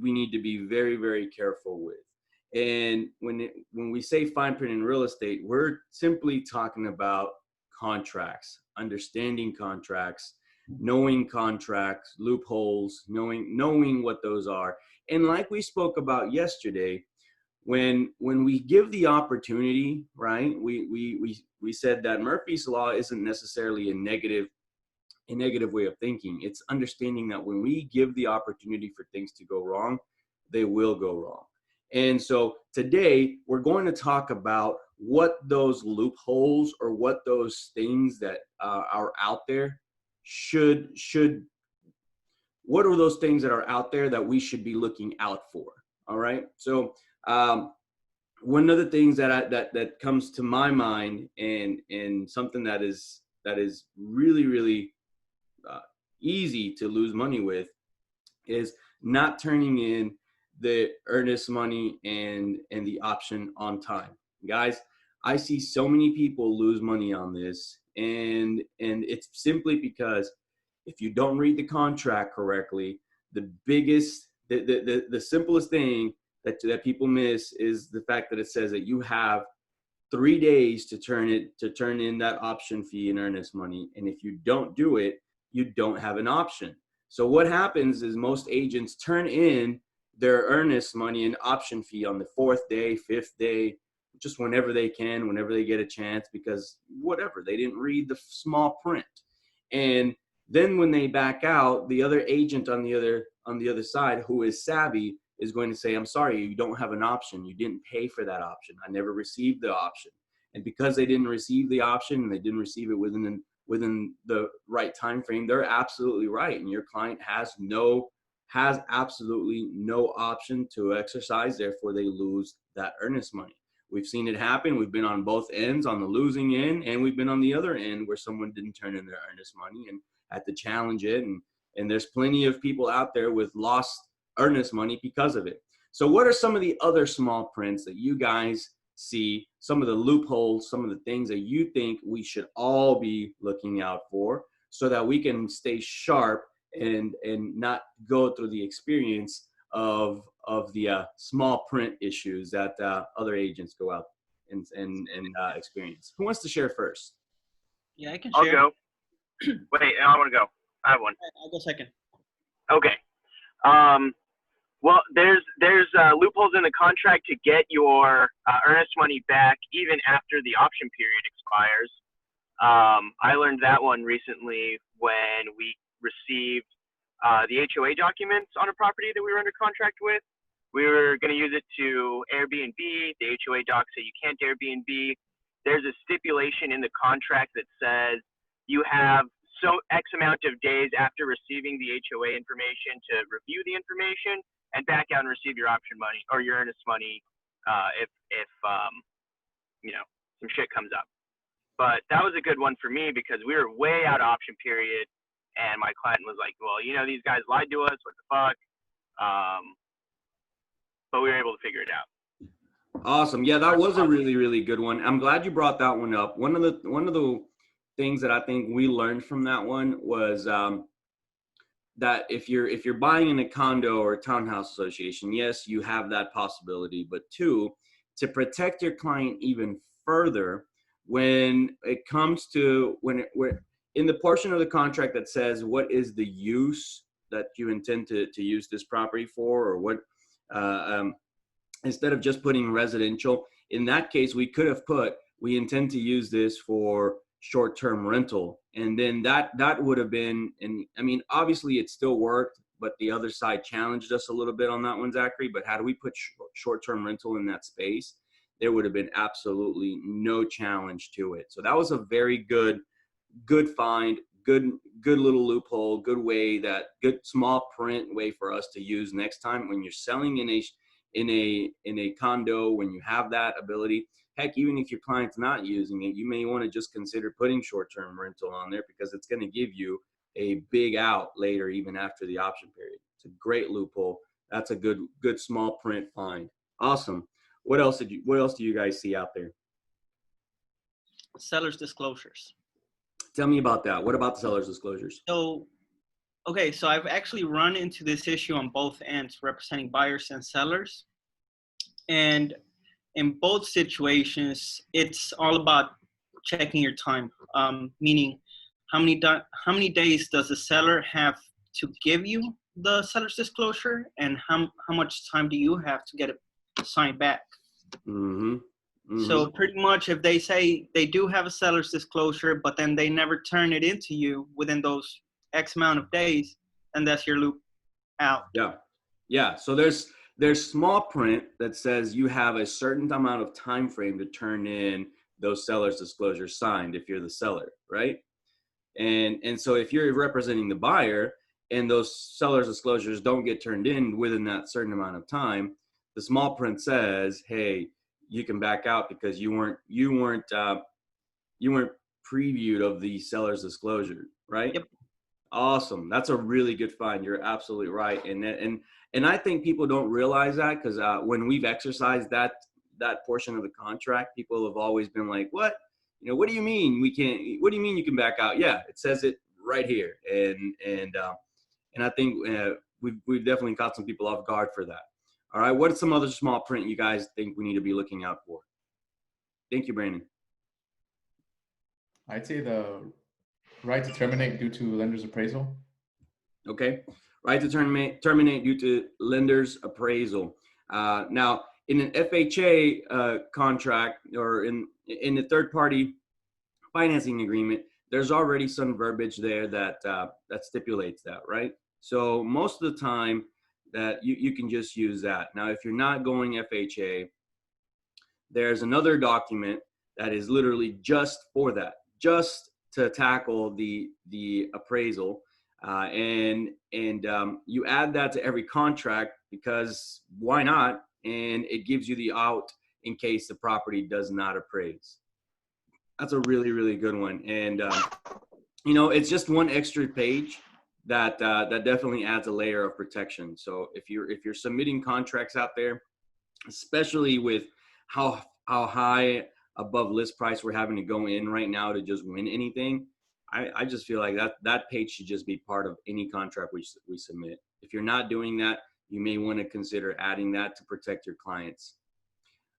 we need to be very, very careful with. And when we say fine print in real estate, we're simply talking about contracts, understanding contracts, knowing contracts, loopholes, knowing what those are. And like we spoke about yesterday, when we give the opportunity, right? We said that Murphy's Law isn't necessarily a negative way of thinking. It's understanding that when we give the opportunity for things to go wrong, they will go wrong. And so today we're going to talk about what those loopholes or what those things that are out there what are those things that are out there that we should be looking out for? All right. So one of the things that comes to my mind, and something that is really, really easy to lose money with, is not turning in the earnest money and the option on time. Guys, I see so many people lose money on this, and it's simply because if you don't read the contract correctly, the simplest thing that people miss is the fact that it says that you have 3 days to turn in that option fee and earnest money. And if you don't do it, you don't have an option. So what happens is most agents turn in their earnest money and option fee on the 4th day, 5th day, just whenever they can, whenever they get a chance, because whatever, they didn't read the small print. And then when they back out, the other agent on the other side who is savvy is going to say, I'm sorry, you don't have an option. You didn't pay for that option. I never received the option. And because they didn't receive the option and they didn't receive it within the right time frame, they're absolutely right. And your client has absolutely no option to exercise. Therefore, they lose that earnest money. We've seen it happen. We've been on both ends, on the losing end, and we've been on the other end where someone didn't turn in their earnest money and had to challenge it. And there's plenty of people out there with lost earnest money because of it. So what are some of the other small prints that you guys see, some of the loopholes, some of the things that you think we should all be looking out for so that we can stay sharp and not go through the experience of the small print issues that other agents go out and experience? Who wants to share first? Yeah, I can share. I'll go. Wait, I want to go. I have one. I'll go second. Okay. Well, there's loopholes in the contract to get your earnest money back even after the option period expires. I learned that one recently when we received the HOA documents on a property that we were under contract with. We were going to use it to Airbnb. The HOA doc said you can't Airbnb. There's a stipulation in the contract that says you have so X amount of days after receiving the HOA information to review the information and back out and receive your option money or your earnest money if some shit comes up. But that was a good one for me because we were way out of option period, and my client was like, well, these guys lied to us, what the fuck? But we were able to figure it out. Awesome. Yeah, that was a really, really good one. I'm glad you brought that one up. One of the things that I think we learned from that one was that if you're buying in a condo or a townhouse association, yes, you have that possibility. But two, to protect your client even further, when it comes to we're in the portion of the contract that says what is the use that you intend to use this property for, or what instead of just putting residential, in that case we could have put we intend to use this for short-term rental, and then that would have been, and I mean obviously it still worked, but the other side challenged us a little bit on that one, Zachary. But had we put short-term rental in that space, there would have been absolutely no challenge to it. So that was a very good find, good little loophole, good small print way for us to use next time when you're selling in a condo, when you have that ability. Heck, even if your client's not using it, you may want to just consider putting short-term rental on there because it's going to give you a big out later, even after the option period. It's a great loophole. That's a good small print find. Awesome. What else do you guys see out there? Seller's disclosures. Tell me about that. What about the seller's disclosures? So Okay, so I've actually run into this issue on both ends, representing buyers and sellers. And in both situations, it's all about checking your time, meaning how many days does the seller have to give you the seller's disclosure, and how much time do you have to get it signed back? Mm-hmm. Mm-hmm. So pretty much if they say they do have a seller's disclosure, but then they never turn it into you within those X amount of days, then that's your loop out. Yeah. Yeah. So there's small print that says you have a certain amount of time frame to turn in those seller's disclosures signed if you're the seller, right? And so if you're representing the buyer and those seller's disclosures don't get turned in within that certain amount of time, the small print says, hey, you can back out because you weren't previewed of the seller's disclosure, right? Yep. Awesome. That's a really good find. You're absolutely right. And I think people don't realize that because when we've exercised that portion of the contract, people have always been like, what? You know, what do you mean we can't? What do you mean you can back out? Yeah, it says it right here. And I think we've definitely caught some people off guard for that. All right. What's some other small print you guys think we need to be looking out for? Thank you, Brandon. I'd say the right to terminate due to lender's appraisal. Okay. Right to terminate due to lender's appraisal. Now, in an FHA contract or in the third-party financing agreement, there's already some verbiage there that stipulates that, right? So most of the time that you can just use that. Now, if you're not going FHA, there's another document that is literally just for that, just to tackle the appraisal, and you add that to every contract because why not? And it gives you the out in case the property does not appraise. That's a really, really good one. And you know, it's just one extra page that definitely adds a layer of protection. So if you're submitting contracts out there, especially with how high above list price we're having to go in right now to just win anything, I just feel like that page should just be part of any contract we submit. If you're not doing that, you may want to consider adding that to protect your clients.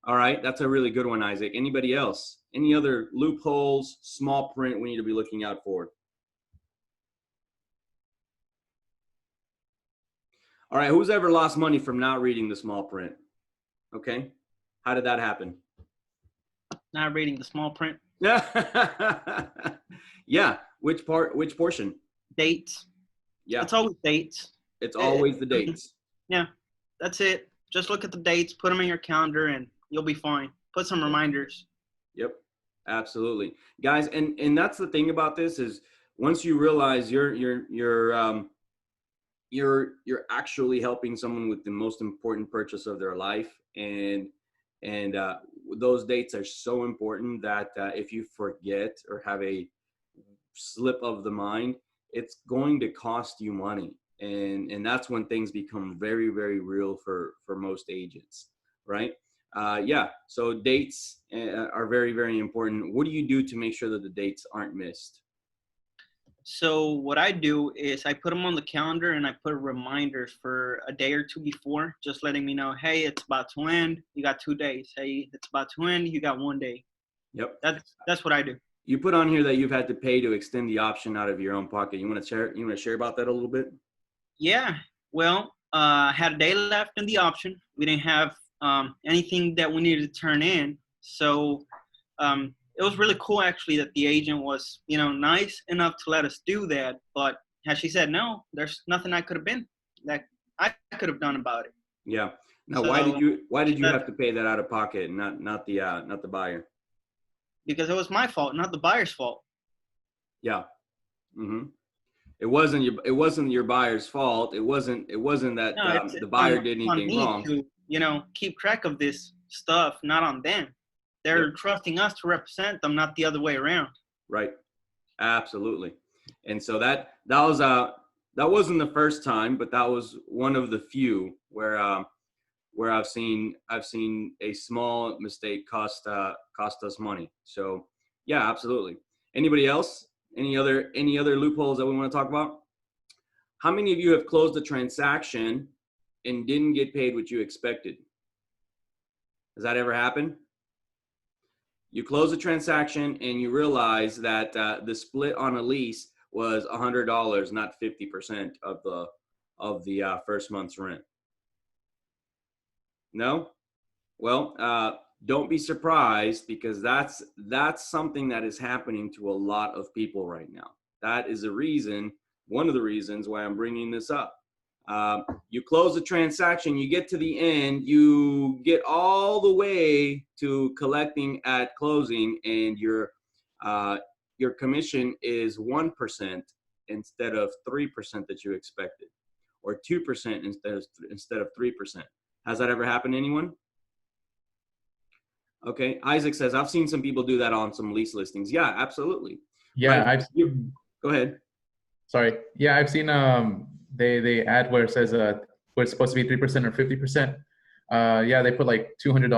All right, that's a really good one, Isaac. Anybody else? Any other loopholes, small print we need to be looking out for? All right, who's ever lost money from not reading the small print? Okay, how did that happen? Not reading the small print. Yeah, which portion? Dates. Yeah, It's always dates. it's always the dates. Yeah, that's it. Just look at the dates, put them in your calendar, and you'll be fine. Put some reminders. Yep, absolutely, guys. And that's the thing about this is once you realize you're actually helping someone with the most important purchase of their life, and those dates are so important that if you forget or have a slip of the mind, it's going to cost you money. And that's when things become very, very real for most agents, right? Yeah, so dates are very, very important. What do you do to make sure that the dates aren't missed? So what I do is I put them on the calendar and I put reminders for a day or two before, just letting me know, hey, it's about to end. You got 2 days. Hey, it's about to end. You got 1 day. Yep. That's what I do. You put on here that you've had to pay to extend the option out of your own pocket. You want to share about that a little bit? Yeah. Well, I had a day left in the option. We didn't have anything that we needed to turn in. So it was really cool, actually, that the agent was, nice enough to let us do that. But as she said, no, there's nothing I could have done about it. Yeah. Now, So, why did you have to pay that out of pocket, and not the buyer? Because it was my fault, not the buyer's fault. Yeah. Mm-hmm. It wasn't your buyer's fault. It wasn't that the buyer did anything wrong. To, keep track of this stuff, not on them. They're trusting us to represent them, not the other way around. Right. Absolutely. And so that wasn't the first time, but that was one of the few where I've seen a small mistake cost us money. So yeah, absolutely. Anybody else? Any other loopholes that we want to talk about? How many of you have closed a transaction and didn't get paid what you expected? Has that ever happened? You close a transaction and you realize that the split on a lease was $100, not 50% of the first month's rent. No? Well, don't be surprised, because that's something that is happening to a lot of people right now. That is a reason, one of the reasons why I'm bringing this up. You close the transaction, you get to the end, you get all the way to collecting at closing, and your commission is 1% instead of 3% that you expected, or 2% instead of 3%. Has that ever happened to anyone? Okay, Isaac says, I've seen some people do that on some lease listings. Yeah, absolutely. Yeah, Right. Go ahead. Sorry. Yeah, I've seen they add where it says where it's supposed to be 3% or 50%. Yeah, they put like $200,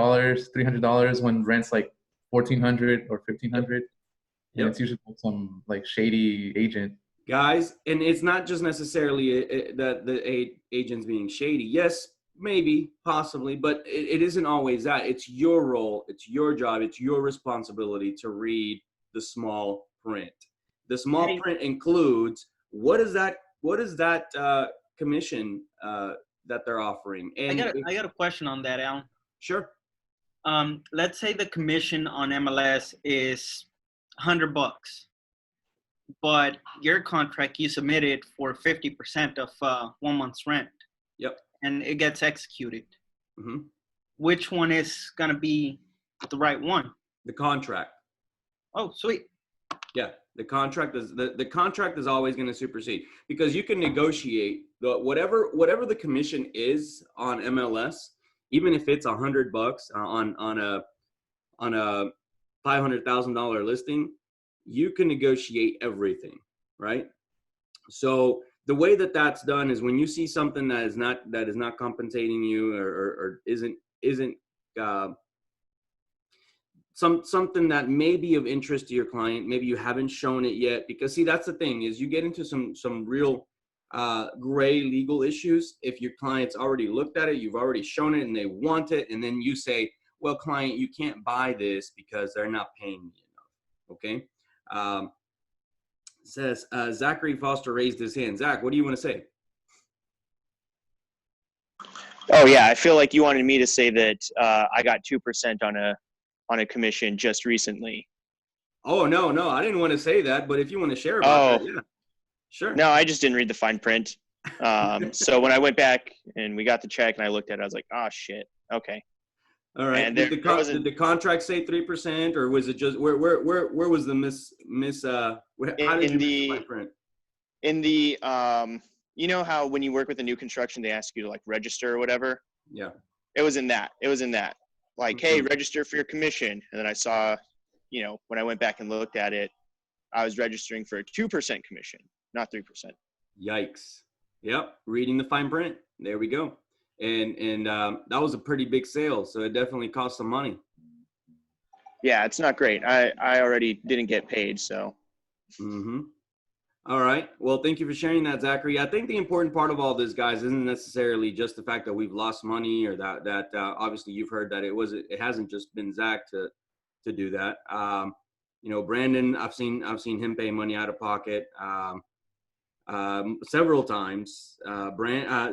$300 when rent's like $1,400 or $1,500, and Yep. it's usually some like shady agent. Guys, and it's not just necessarily that the agent's being shady. Yes, maybe, possibly, but it isn't always that. It's your role, it's your job, it's your responsibility to read the small print. The small print includes what is that commission that they're offering. And I got a question on that, Alan. Sure. Let's say the commission on MLS is $100, but your contract you submitted for 50% of 1 month's rent. Yep. And it gets executed. Mm-hmm. Which one is gonna be the right one? The contract. Oh, sweet. Yeah, the contract is the contract is always going to supersede, because you can negotiate whatever the commission is on MLS, even if it's $100 on a $500,000 listing, you can negotiate everything, right? So the way that that's done is when you see something that is not compensating you or isn't something that may be of interest to your client, maybe you haven't shown it yet, because see, that's the thing, is you get into some real gray legal issues if your client's already looked at it, you've already shown it, and they want it, and then you say, well, client, you can't buy this because they're not paying me enough. Okay. Says Zachary Foster raised his hand. Zach, what do you want to say? Oh yeah, I feel like you wanted me to say that I got 2% on a commission just recently. Oh no, I didn't want to say that, but if you want to share about that, yeah, sure. No, I just didn't read the fine print. So when I went back and we got the check and I looked at it, I was like, oh shit, okay. All right. And did the contract say 3%, or was it just where was the how did you miss the fine print? In the you know how when you work with a new construction they ask you to like register or whatever? Yeah. It was in that. Like, mm-hmm. Hey, register for your commission. And then I saw, when I went back and looked at it, I was registering for a 2% commission, not 3%. Yikes. Yep. Reading the fine print. There we go. And that was a pretty big sale, so it definitely cost some money. Yeah, it's not great. I already didn't get paid, so. Mm-hmm. All right. Well, thank you for sharing that, Zachary. I think the important part of all this, guys, isn't necessarily just the fact that we've lost money, or that obviously you've heard that it hasn't just been Zach to do that. Brandon, I've seen him pay money out of pocket several times.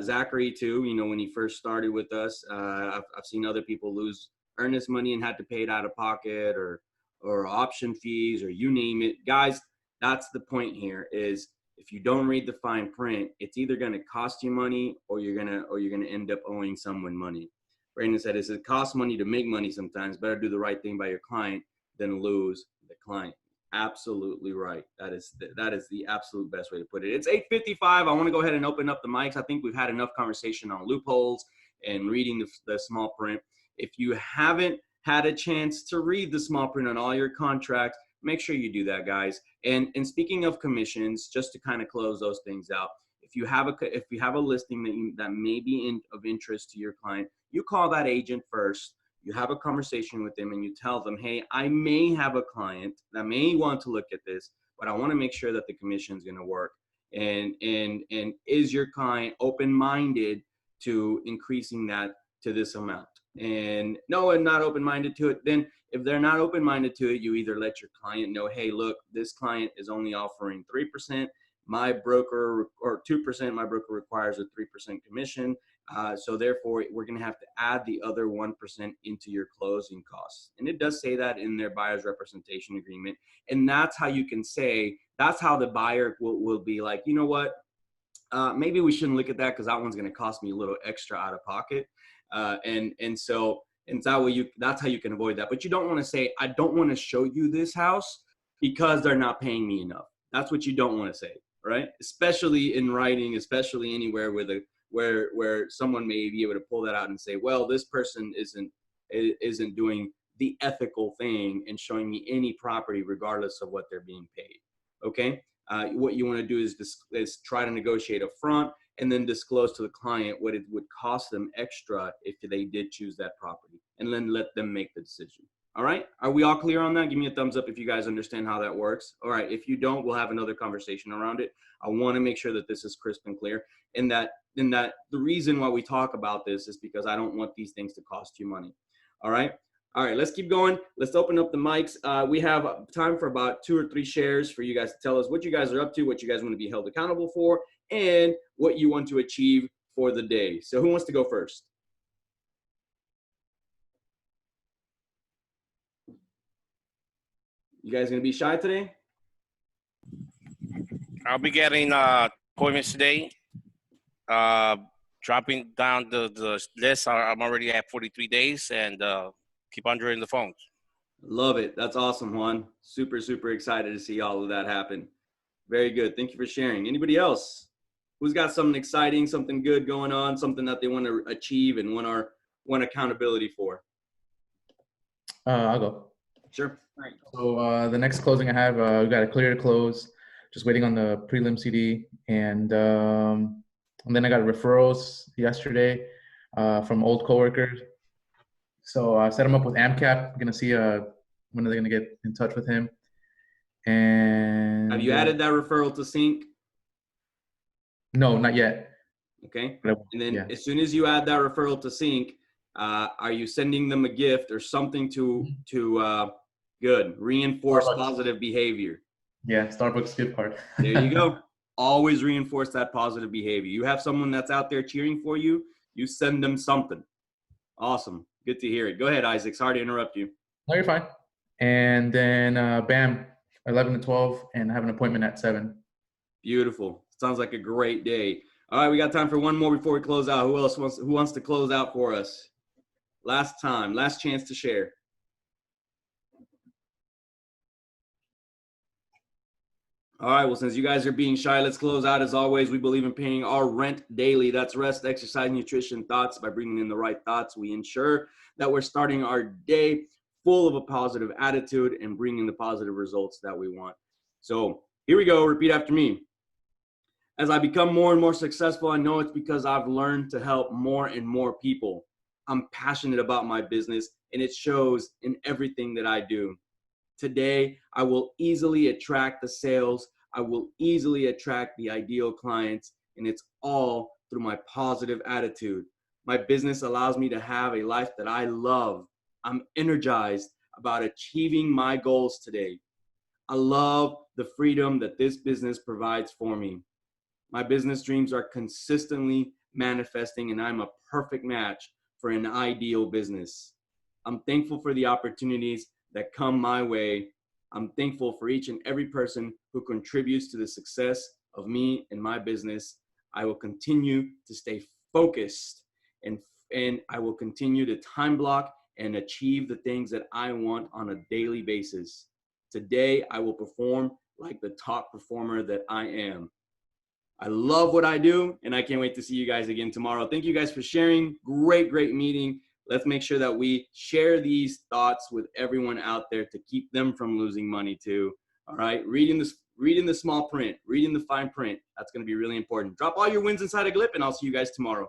Zachary too. When he first started with us, I've seen other people lose earnest money and had to pay it out of pocket, or option fees, or you name it, guys. That's the point here, is if you don't read the fine print, it's either going to cost you money, or you're going to end up owing someone money. Brandon said, it costs money to make money sometimes. Better do the right thing by your client than lose the client. Absolutely right. That is the absolute best way to put it. It's 8:55. I want to go ahead and open up the mics. I think we've had enough conversation on loopholes and reading the small print. If you haven't had a chance to read the small print on all your contracts, make sure you do that, guys. And speaking of commissions, just to kind of close those things out, if you have a listing that may be of interest to your client, you call that agent first. You have a conversation with them and you tell them, hey, I may have a client that may want to look at this, but I want to make sure that the commission is going to work. And is your client open-minded to increasing that to this amount? And no, and not open-minded to it, then if they're not open-minded to it, you either let your client know, hey, look, this client is only offering 3%, my broker, or 2%, my broker requires a 3% commission. So therefore, we're going to have to add the other 1% into your closing costs. And it does say that in their buyer's representation agreement. And that's how you can say, that's how the buyer will be like, you know what, maybe we shouldn't look at that because that one's going to cost me a little extra out of pocket. And that way that's how you can avoid that. But you don't want to say, I don't want to show you this house because they're not paying me enough. That's what you don't want to say, right? Especially in writing, especially anywhere where someone may be able to pull that out and say, well, this person isn't doing the ethical thing and showing me any property regardless of what they're being paid. Okay. What you want to do is try to negotiate up front and then disclose to the client what it would cost them extra if they did choose that property, and then let them make the decision. All right. Are we all clear on that? Give me a thumbs up if you guys understand how that works. All right. If you don't, we'll have another conversation around it. I want to make sure that this is crisp and clear, and that the reason why we talk about this is because I don't want these things to cost you money. All right. All right, let's keep going. Let's open up the mics. We have time for about 2 or 3 shares for you guys to tell us what you guys are up to, what you guys want to be held accountable for, and what you want to achieve for the day. So who wants to go first? You guys gonna be shy today? I'll be getting appointments today. Dropping down the list. I'm already at 43 days, and keep on drilling the phones. Love it. That's awesome, Juan. Super, super excited to see all of that happen. Very good. Thank you for sharing. Anybody else who's got something exciting, something good going on, something that they want to achieve and want accountability for? I'll go. Sure. So the next closing I have, we got a clear to close. Just waiting on the prelim CD, and then I got referrals yesterday from old coworkers. So I set him up with AMCAP. I'm gonna see when are they gonna get in touch with him. And have you added that referral to Sync? No, not yet. Okay. And then as soon as you add that referral to Sync, are you sending them a gift or something to reinforce Starbucks. Positive behavior? Yeah, Starbucks gift card. There you go. Always reinforce that positive behavior. You have someone that's out there cheering for you, you send them something. Awesome. Good to hear it. Go ahead, Isaac. Sorry to interrupt you. No, you're fine. And then bam, 11 to 12, and I have an appointment at 7. Beautiful. Sounds like a great day. All right, we got time for one more before we close out. Who wants to close out for us? Last time, last chance to share. All right, well, since you guys are being shy, let's close out. As always, we believe in paying our rent daily. That's rest, exercise, nutrition, thoughts. By bringing in the right thoughts, we ensure that we're starting our day full of a positive attitude and bringing the positive results that we want. So here we go. Repeat after me. As I become more and more successful, I know it's because I've learned to help more and more people. I'm passionate about my business, and it shows in everything that I do. Today, I will easily attract the sales. I will easily attract the ideal clients, and it's all through my positive attitude. My business allows me to have a life that I love. I'm energized about achieving my goals today. I love the freedom that this business provides for me. My business dreams are consistently manifesting, and I'm a perfect match for an ideal business. I'm thankful for the opportunities that come my way. I'm thankful for each and every person who contributes to the success of me and my business. I will continue to stay focused, and I will continue to time block and achieve the things that I want on a daily basis. Today, I will perform like the top performer that I am. I love what I do, and I can't wait to see you guys again tomorrow. Thank you guys for sharing. Great meeting. Let's make sure that we share these thoughts with everyone out there to keep them from losing money too. All right, reading the small print, reading the fine print. That's going to be really important. Drop all your wins inside a GLIP, and I'll see you guys tomorrow.